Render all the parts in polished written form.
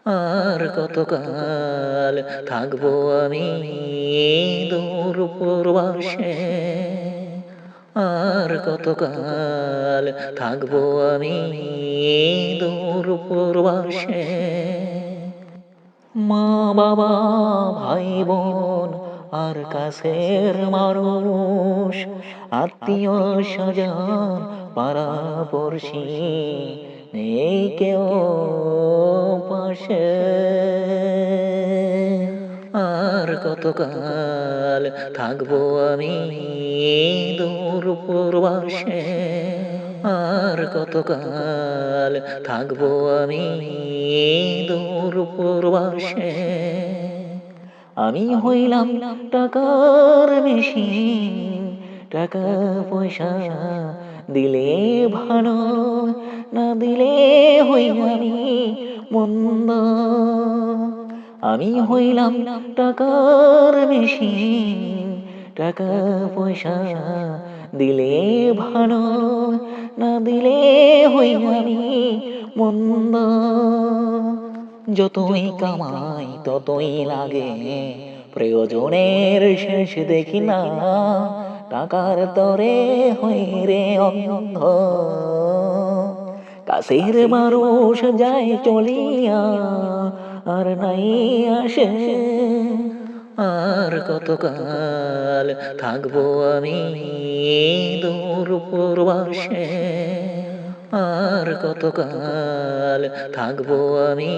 আর কতকাল থাকবো আমি দূর প্রবাসে, আর কতকাল থাকবো আমি দূর প্রবাসে। মা বাবা ভাই বোন আর কাছের মানুষ, আত্মীয় স্বজন পাড়া পড়শি, নেই কেউ পাশে। আর কতকাল থাকবো আমি দূর প্রবাসে, আর কতকাল থাকবো আমি দূর প্রবাসে। আমি হইলাম টাকার মেশিন, টাকা পয়সা দিলে ভালো, না দিলে হই আমি মন্দ। আমি হইলাম টাকার মেশিন, টাকা পয়সা দিলে ভালো, না দিলে হই আমি মন্দ। যতই কামাই ততই লাগে, প্রয়োজনের শেষ দেখি না, টাকার তরে হই রে অন্ধ। কাছের মানুষ যায় চলিয়া, আর নাই আসে। আর কতকাল থাকবো আমি দূর প্রবাসে, আর কতকাল থাকবো আমি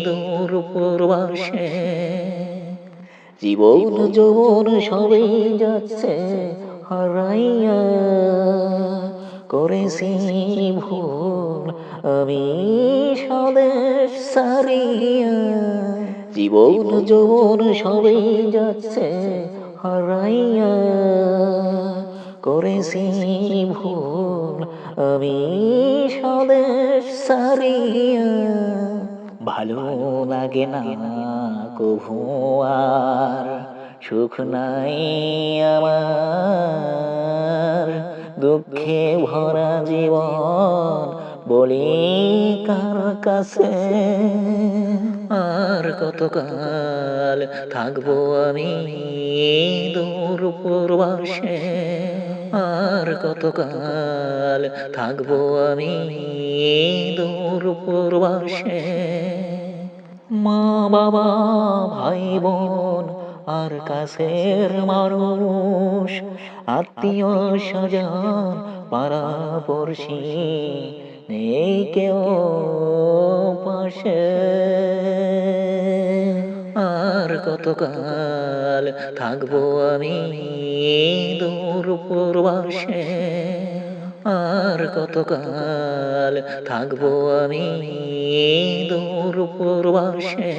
দূর প্রবাসে। জীবন যৌবন সবই যাচ্ছে হারাইয়া, করেছি ভুল আমি স্বদেশ ছাড়িয়া। জীবন যৌবন সবই যাচ্ছে হারাইয়া, করেছি ভুল আমি স্বদেশ ছাড়িয়া। ভালো লাগে না কভু আর, সুখ নাই আমার, দুঃখে ভরা জীবন বলি কার কাছে। আর কতকাল থাকবো আমি দূর প্রবাসে, আর কতকাল থাকবো আমি দূর প্রবাসে। মা বাবা ভাই বোন আর কাছের মানুষ, আত্মীয় স্বজন পাড়া পড়শি, নেই কেউ পাশে। আর কতকাল থাকবো আমি দূর প্রবাসে, আর কতকাল থাকবো আমি দূর প্রবাসে।